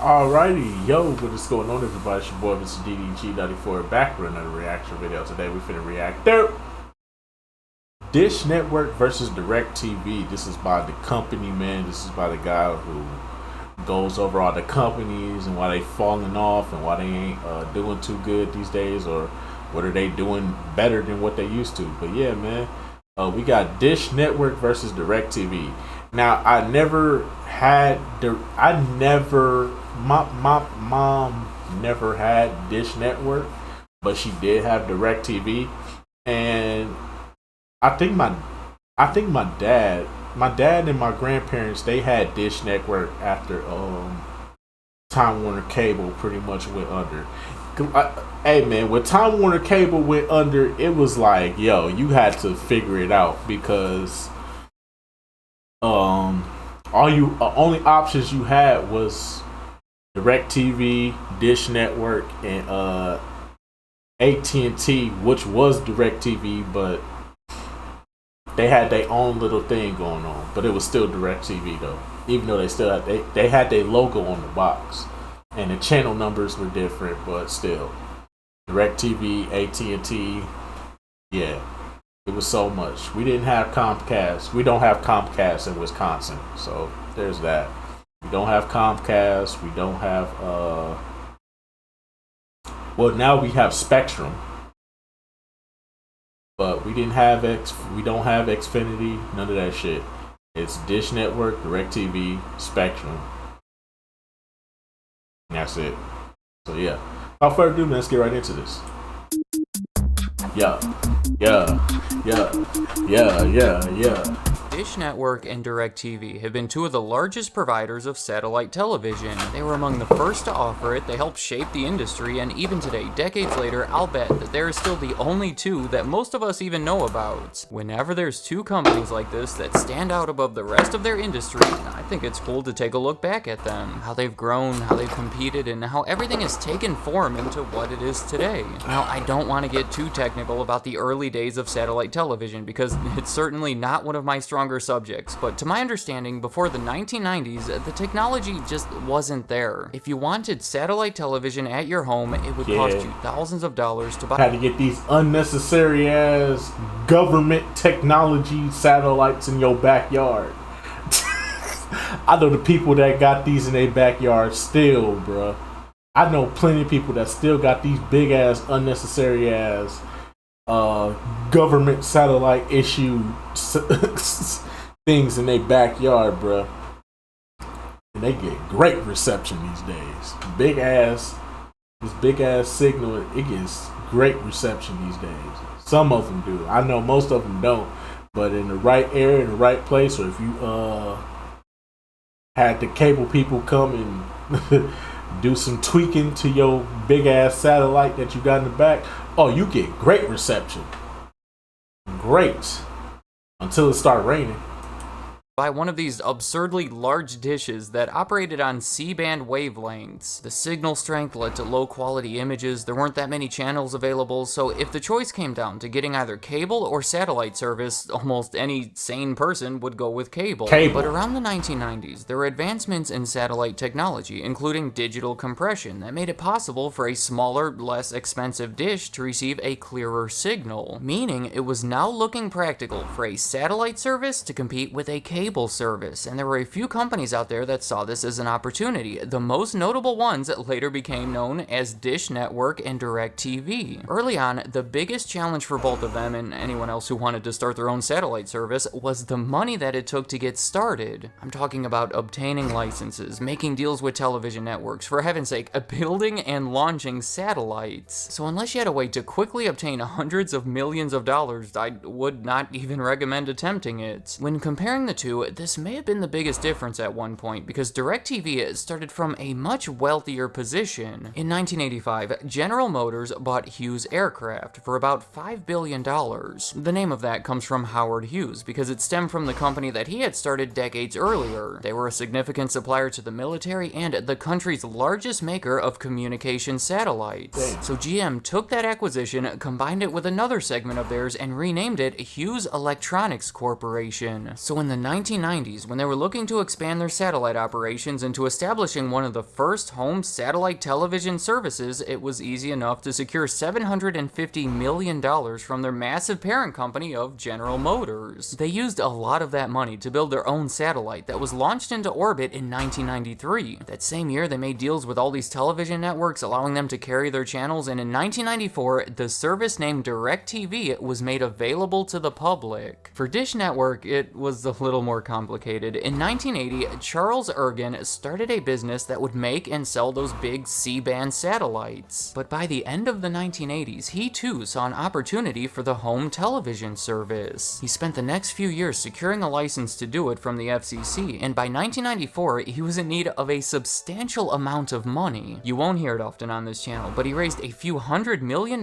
Alrighty, yo, what is going on, everybody? It's your boy, Mr. DDG94, back with another reaction video. Today, we finna react to Dish Network versus DirecTV. This is by the company, man. This is by the guy who goes over all the companies and why they falling off and why they ain't doing too good these days, or what are they doing better than what they used to. But yeah, man, we got Dish Network versus DirecTV. Now, my mom never had Dish Network, but she did have DirecTV, and I think my dad and my grandparents, they had Dish Network after Time Warner Cable pretty much went under. Hey man, when Time Warner Cable went under, it was like, yo, you had to figure it out, because only options you had was DirecTV, Dish Network, and AT&T, which was DirecTV, but they had their own little thing going on. But it was still DirecTV though, even though they had their logo on the box, and the channel numbers were different, but still DirecTV, AT&T, yeah. It was so much. We didn't have Comcast. We don't have Comcast in Wisconsin, so there's that. We don't have Comcast. We don't have well, now we have Spectrum, but we didn't have we don't have Xfinity. None of that shit. It's Dish Network, DirecTV, Spectrum, and that's it. So yeah, without further ado, let's get right into this. Yeah. Dish Network and DirecTV have been two of the largest providers of satellite television. They were among the first to offer it, they helped shape the industry, and even today, decades later, I'll bet that there are still the only two that most of us even know about. Whenever there's two companies like this that stand out above the rest of their industry, I think it's cool to take a look back at them. How they've grown, how they've competed, and how everything has taken form into what it is today. Now, I don't want to get too technical about the early days of satellite television, because it's certainly not one of my stronger subjects, but to my understanding, before the 1990s, the technology just wasn't there. If you wanted satellite television at your home, it would cost you thousands of dollars to buy. Had to get these unnecessary ass government technology satellites in your backyard. I know the people that got these in their backyard still, bruh. I know plenty of people that still got these big ass unnecessary ass government satellite issue things in their backyard, bruh. And they get great reception these days. This big ass signal, it gets great reception these days. Some of them do. I know most of them don't. But in the right area, in the right place, or if you had the cable people come and do some tweaking to your big ass satellite that you got in the back, oh, you get great reception. Great. Until it start raining. By one of these absurdly large dishes that operated on C-band wavelengths. The signal strength led to low-quality images, there weren't that many channels available, so if the choice came down to getting either cable or satellite service, almost any sane person would go with cable. But around the 1990s, there were advancements in satellite technology, including digital compression, that made it possible for a smaller, less expensive dish to receive a clearer signal, meaning it was now looking practical for a satellite service to compete with a cable service, and there were a few companies out there that saw this as an opportunity. The most notable ones later became known as Dish Network and DirecTV. Early on, the biggest challenge for both of them, and anyone else who wanted to start their own satellite service, was the money that it took to get started. I'm talking about obtaining licenses, making deals with television networks, for heaven's sake, building and launching satellites. So unless you had a way to quickly obtain hundreds of millions of dollars, I would not even recommend attempting it. When comparing the two, this may have been the biggest difference at one point, because DirecTV started from a much wealthier position. In 1985, General Motors bought Hughes Aircraft for about $5 billion. The name of that comes from Howard Hughes, because it stemmed from the company that he had started decades earlier. They were a significant supplier to the military and the country's largest maker of communication satellites. So GM took that acquisition, combined it with another segment of theirs, and renamed it Hughes Electronics Corporation. So in the 1990s, when they were looking to expand their satellite operations into establishing one of the first home satellite television services, it was easy enough to secure $750 million from their massive parent company of General Motors. They used a lot of that money to build their own satellite that was launched into orbit in 1993. That same year, they made deals with all these television networks, allowing them to carry their channels, and in 1994, the service named DirecTV was made available to the public. For Dish Network, it was a little more complicated. In 1980, Charles Ergen started a business that would make and sell those big C-band satellites. But by the end of the 1980s, he too saw an opportunity for the home television service. He spent the next few years securing a license to do it from the FCC, and by 1994, he was in need of a substantial amount of money. You won't hear it often on this channel, but he raised a few $100 million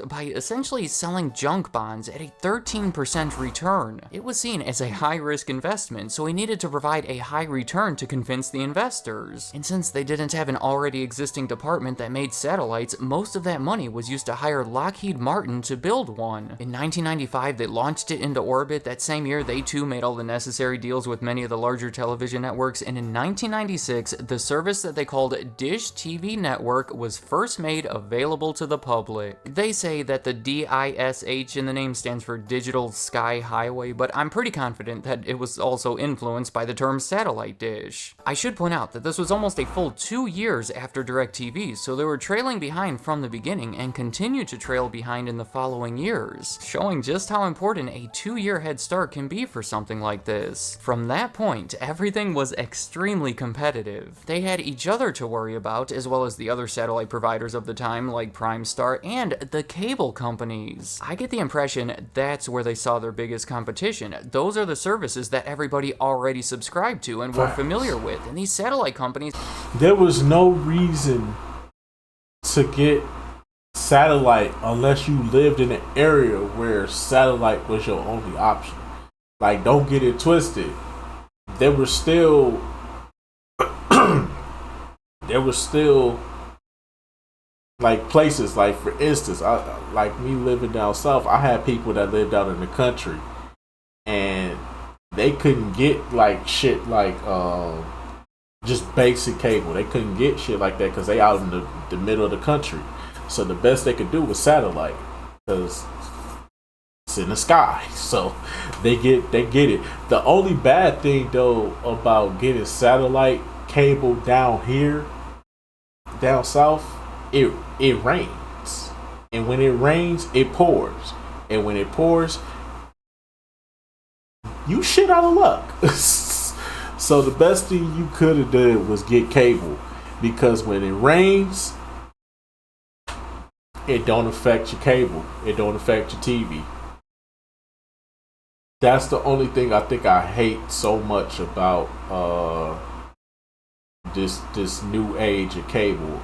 by essentially selling junk bonds at a 13% return. It was seen as a high-risk investment, so he needed to provide a high return to convince the investors. And since they didn't have an already existing department that made satellites, most of that money was used to hire Lockheed Martin to build one. In 1995, they launched it into orbit. That same year, they too made all the necessary deals with many of the larger television networks, and in 1996, the service that they called Dish TV Network was first made available to the public. They say that the DISH in the name stands for Digital Sky Highway, but I'm pretty confident that it was also influenced by the term satellite dish. I should point out that this was almost a full 2 years after DirecTV, so they were trailing behind from the beginning and continued to trail behind in the following years, showing just how important a 2-year head start can be for something like this. From that point, everything was extremely competitive. They had each other to worry about, as well as the other satellite providers of the time like Primestar and the cable companies. I get the impression that's where they saw their biggest competition. Those are the services that everybody already subscribed to and were familiar with, and these satellite companies... There was no reason to get satellite unless you lived in an area where satellite was your only option. Like, don't get it twisted. There were still like places, like for instance, like me living down south, I had people that lived out in the country and they couldn't get like shit like just basic cable. They couldn't get shit like that because they out in the middle of the country. So the best they could do was satellite because it's in the sky. So they get it. The only bad thing though about getting satellite cable down here, down south, it rains. And when it rains, it pours. And when it pours, you shit out of luck. So the best thing you could have done was get cable, because when it rains, it don't affect your cable. It don't affect your TV. That's the only thing I think I hate so much about this new age of cable,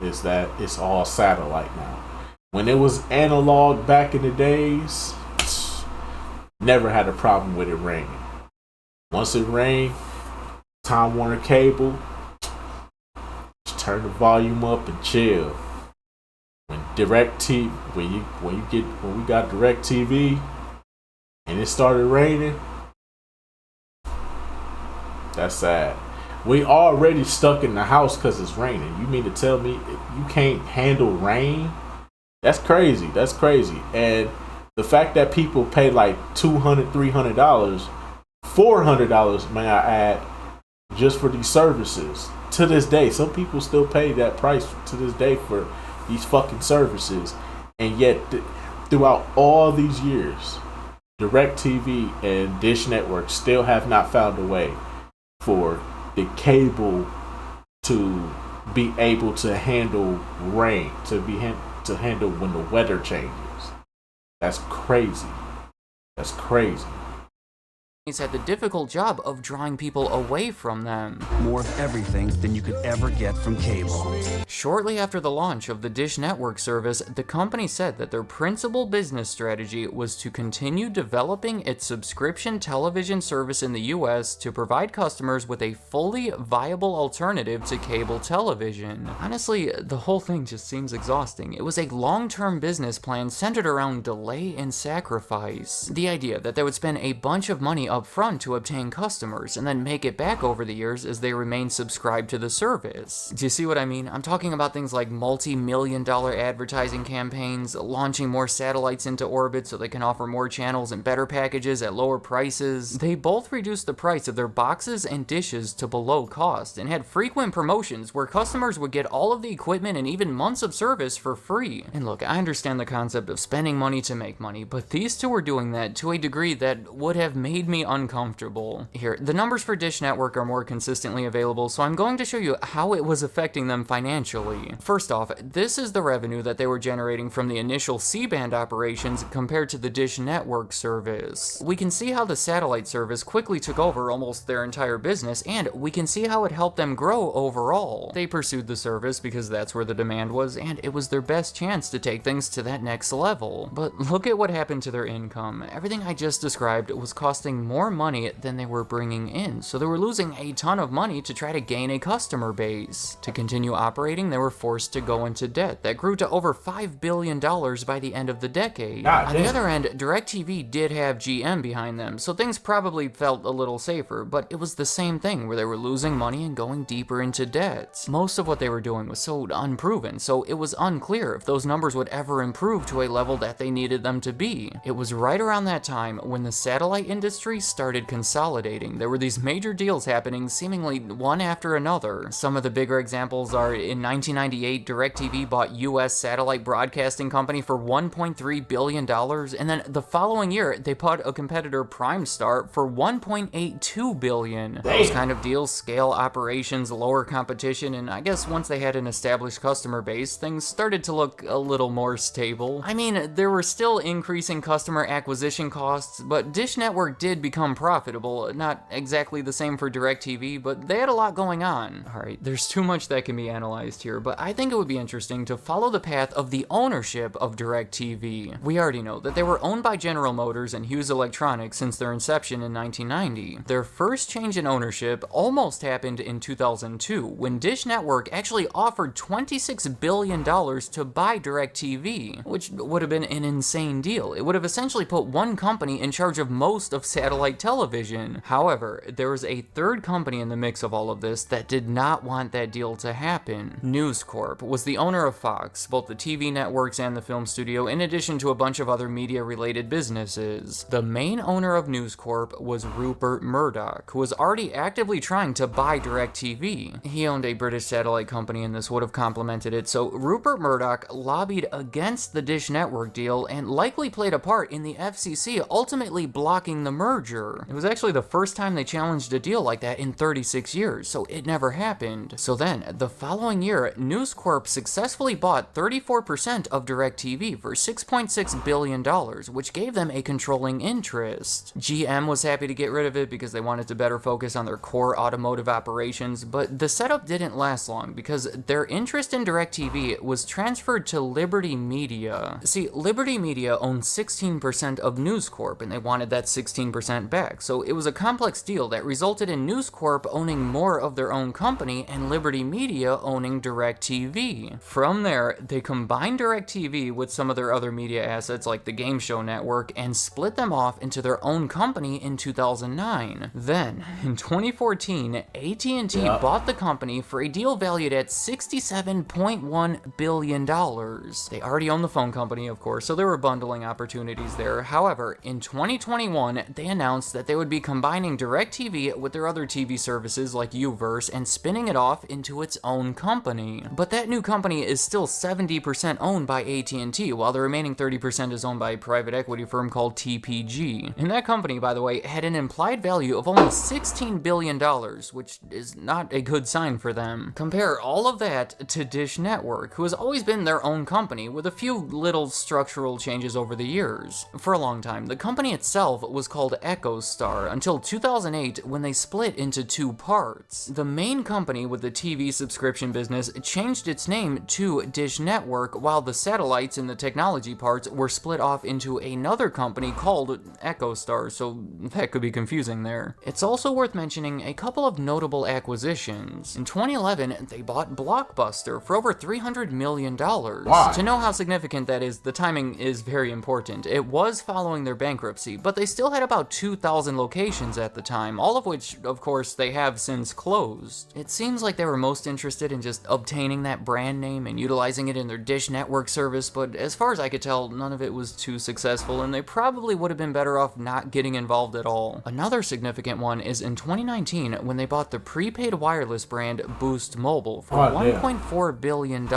is that it's all satellite now. When it was analog back in the days, never had a problem with it raining. Once it rained, Time Warner Cable, just turn the volume up and chill. When DirecTV, when we got DirecTV and it started raining, that's sad. We already stuck in the house because it's raining. You mean to tell me you can't handle rain? That's crazy. That's crazy. And the fact that people pay like $200, $300, $400, may I add, just for these services. To this day, some people still pay that price to this day for these fucking services. And yet, throughout all these years, DirecTV and Dish Network still have not found a way for the cable to be able to handle rain, to handle when the weather changes. That's crazy. That's crazy. He's had the difficult job of drawing people away from them. More of everything than you could ever get from cable. Shortly after the launch of the Dish Network service, the company said that their principal business strategy was to continue developing its subscription television service in the US to provide customers with a fully viable alternative to cable television. Honestly, the whole thing just seems exhausting. It was a long-term business plan centered around delay and sacrifice. The idea that they would spend a bunch of money up front to obtain customers and then make it back over the years as they remain subscribed to the service. Do you see what I mean? I'm talking about things like multi-million-dollar advertising campaigns, launching more satellites into orbit so they can offer more channels and better packages at lower prices. They both reduced the price of their boxes and dishes to below cost and had frequent promotions where customers would get all of the equipment and even months of service for free. And look, I understand the concept of spending money to make money, but these two were doing that to a degree that would have made me uncomfortable. Here, the numbers for Dish Network are more consistently available, so I'm going to show you how it was affecting them financially. First off, this is the revenue that they were generating from the initial C-band operations compared to the Dish Network service. We can see how the satellite service quickly took over almost their entire business, and we can see how it helped them grow overall. They pursued the service because that's where the demand was, and it was their best chance to take things to that next level. But look at what happened to their income. Everything I just described was costing more money than they were bringing in, so they were losing a ton of money to try to gain a customer base. To continue operating, they were forced to go into debt that grew to over $5 billion by the end of the decade. On the other end, DirecTV did have GM behind them, so things probably felt a little safer, but it was the same thing where they were losing money and going deeper into debt. Most of what they were doing was so unproven, so it was unclear if those numbers would ever improve to a level that they needed them to be. It was right around that time when the satellite industry started consolidating. There were these major deals happening seemingly one after another. Some of the bigger examples are in 1998, DirecTV bought US Satellite Broadcasting Company for $1.3 billion, and then the following year, they bought a competitor, Primestar, for $1.82 billion. Those kind of deals scale operations, lower competition, and I guess once they had an established customer base, things started to look a little more stable. I mean, there were still increasing customer acquisition costs, but Dish Network did become profitable. Not exactly the same for DirecTV, but they had a lot going on. Alright, there's too much that can be analyzed here, but I think it would be interesting to follow the path of the ownership of DirecTV. We already know that they were owned by General Motors and Hughes Electronics since their inception in 1990. Their first change in ownership almost happened in 2002, when Dish Network actually offered $26 billion to buy DirecTV, which would have been an insane deal. It would have essentially put one company in charge of most of satellite television. However, there was a third company in the mix of all of this that did not want that deal to happen. News Corp was the owner of Fox, both the TV networks and the film studio, in addition to a bunch of other media-related businesses. The main owner of News Corp was Rupert Murdoch, who was already actively trying to buy DirecTV. He owned a British satellite company and this would have complemented it, so Rupert Murdoch lobbied against the Dish Network deal and likely played a part in the FCC ultimately blocking the merger. It was actually the first time they challenged a deal like that in 36 years, so it never happened. So then, the following year, News Corp successfully bought 34% of DirecTV for $6.6 billion, which gave them a controlling interest. GM was happy to get rid of it because they wanted to better focus on their core automotive operations, but the setup didn't last long because their interest in DirecTV was transferred to Liberty Media. See, Liberty Media owned 16% of News Corp, and they wanted that 16% back, so it was a complex deal that resulted in News Corp owning more of their own company and Liberty Media owning DirecTV. From there, they combined DirecTV with some of their other media assets like the Game Show Network and split them off into their own company in 2009. Then, in 2014, AT&T bought the company for a deal valued at $67.1 billion. They already own the phone company, of course, so there were bundling opportunities there. However, in 2021, they announced that they would be combining DirecTV with their other TV services like Uverse and spinning it off into its own company. But that new company is still 70% owned by AT&T, while the remaining 30% is owned by a private equity firm called TPG. And that company, by the way, had an implied value of only $16 billion, which is not a good sign for them. Compare all of that to Dish Network, who has always been their own company with a few little structural changes over the years. For a long time, the company itself was called EchoStar until 2008 when they split into two parts. The main company with the TV subscription business changed its name to Dish Network, while the satellites and the technology parts were split off into another company called EchoStar, so that could be confusing there. It's also worth mentioning a couple of notable acquisitions. In 2011, they bought Blockbuster for over $300 million. Why? To know how significant that is, the timing is very important. It was following their bankruptcy, but they still had about 2,000 locations at the time, all of which, of course, they have since closed. It seems like they were most interested in just obtaining that brand name and utilizing it in their Dish Network service, but as far as I could tell, none of it was too successful, and they probably would have been better off not getting involved at all. Another significant one is in 2019 when they bought the prepaid wireless brand Boost Mobile for $1.4 billion.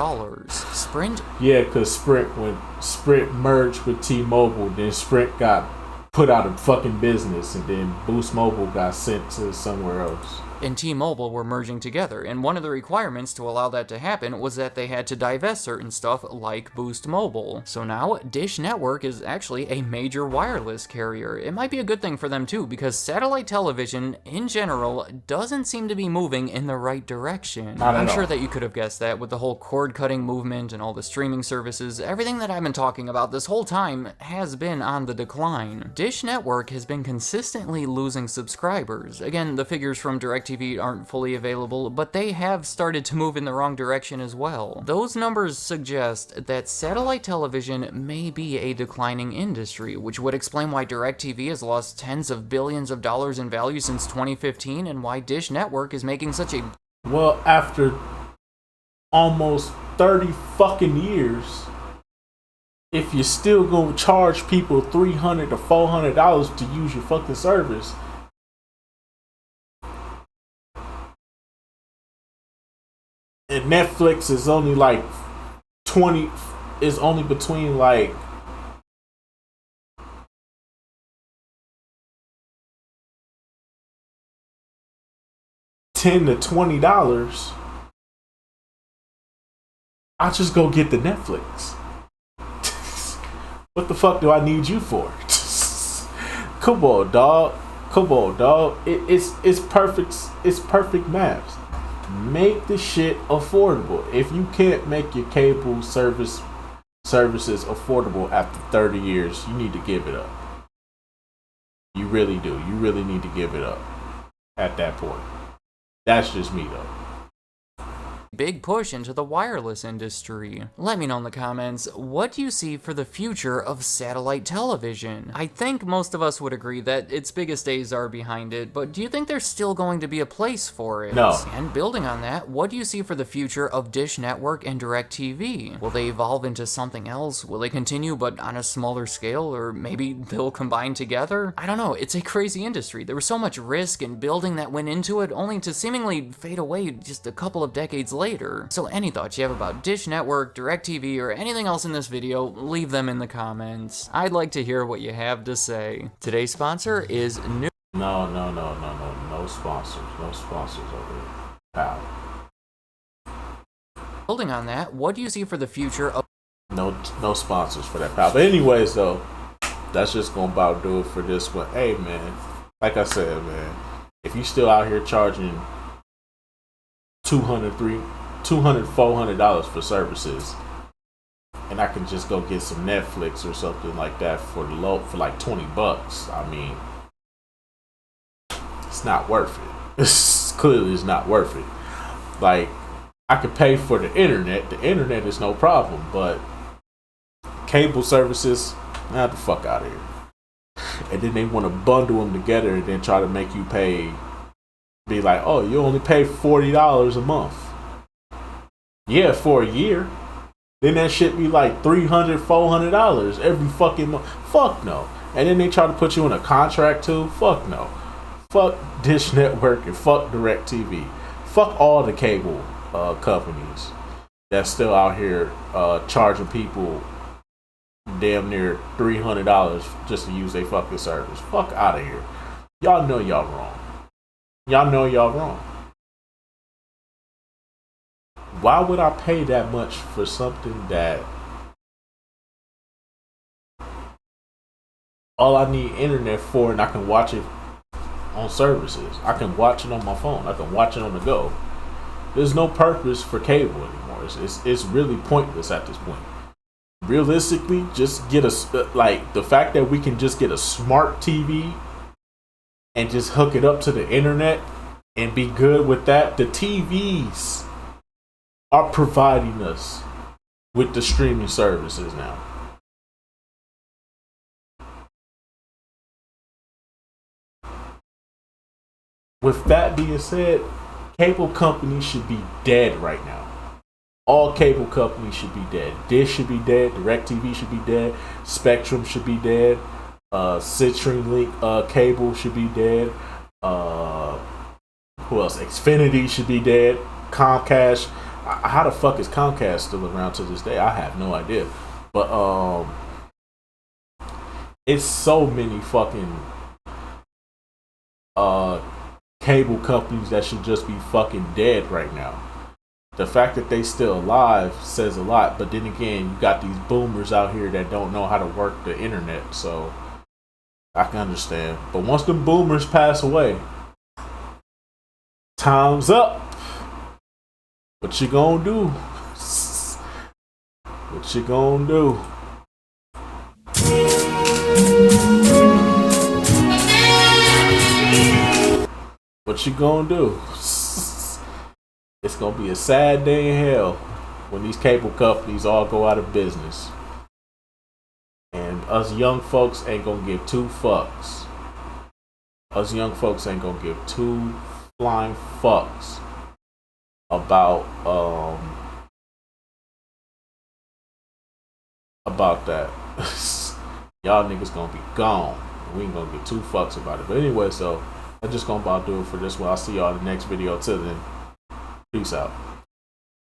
Sprint... Yeah, because Sprint merged with T-Mobile, then Sprint got put out of fucking business, and then Boost Mobile got sent to somewhere else. And T-Mobile were merging together, and one of the requirements to allow that to happen was that they had to divest certain stuff like Boost Mobile. So now, Dish Network is actually a major wireless carrier. It might be a good thing for them too, because satellite television, in general, doesn't seem to be moving in the right direction. I'm sure that you could have guessed that with the whole cord-cutting movement and all the streaming services. Everything that I've been talking about this whole time has been on the decline. Dish Network has been consistently losing subscribers. Again, the figures from DirecTV aren't fully available, but they have started to move in the wrong direction as well. Those numbers suggest that satellite television may be a declining industry, which would explain why DirecTV has lost tens of billions of dollars in value since 2015 and why Dish Network is making such a... Well, after almost 30 fucking years, if you're still gonna charge people $300 to $400 to use your fucking service, and Netflix is only like 20, is only between like $10 to $20, I just go get the Netflix. What the fuck do I need you for? Come on, dog. Come on, dog. It's perfect. It's perfect math. Make the shit affordable. If you can't make your cable services affordable after 30 years, you need to give it up. You really do. You really need to give it up at that point. That's just me, though. Big push into the wireless industry. Let me know in the comments, what do you see for the future of satellite television? I think most of us would agree that its biggest days are behind it, but do you think there's still going to be a place for it? No. And building on that, what do you see for the future of Dish Network and DirecTV? Will they evolve into something else? Will they continue but on a smaller scale? Or maybe they'll combine together? I don't know, it's a crazy industry. There was so much risk and building that went into it, only to seemingly fade away just a couple of decades later. So any thoughts you have about Dish Network, DirecTV, or anything else in this video, leave them in the comments. I'd like to hear what you have to say. Today's sponsor is New... No sponsors. No sponsors over here. Pal. Building on that, what do you see for the future of... No sponsors for that, pal. But anyways, though, that's just gonna about do it for this one. Hey, man, like I said, man, if you still out here charging $200, $400 for services, and I can just go get some Netflix or something like that for like $20, I mean, it's not worth it. It's clearly not worth it. Like, I could pay for the internet. The internet is no problem, but cable services, the fuck out of here. And then they want to bundle them together and then try to make you pay. Be like, oh, you only pay $40 a month. Yeah, for a year. Then that shit be like $300, $400 every fucking month. Fuck no. And then they try to put you in a contract too. Fuck no. Fuck Dish Network and fuck DirecTV. Fuck all the cable companies that's still out here charging people damn near $300 just to use their fucking service. Fuck out of here. Y'all know y'all wrong. Y'all know y'all wrong. Why would I pay that much for something that all I need internet for and I can watch it on services? I can watch it on my phone. I can watch it on the go. There's no purpose for cable anymore. It's really pointless at this point. Realistically, just get like the fact that we can just get a smart TV and just hook it up to the internet and be good with that. The TVs are providing us with the streaming services now. with that being said, cable companies should be dead right now. All cable companies should be dead. Dish should be dead. DirecTV should be dead. Spectrum should be dead. CenturyLink cable should be dead. Who else? Xfinity should be dead. Comcast. How the fuck is Comcast still around to this day? I have no idea. But it's so many fucking cable companies that should just be fucking dead right now. The fact that they still alive says a lot, but then again, you got these boomers out here that don't know how to work the internet, so I can understand. But once the boomers pass away, time's up. What you gonna do? What you gonna do? What you gonna do? It's gonna be a sad day in hell when these cable companies all go out of business. And us young folks ain't gonna give two fucks. Us young folks ain't gonna give two flying fucks about that. Y'all niggas gonna be gone. We ain't gonna give two fucks about it. But anyway, so I'm just gonna about do it for this one. I'll see y'all in the next video. Till then, peace out.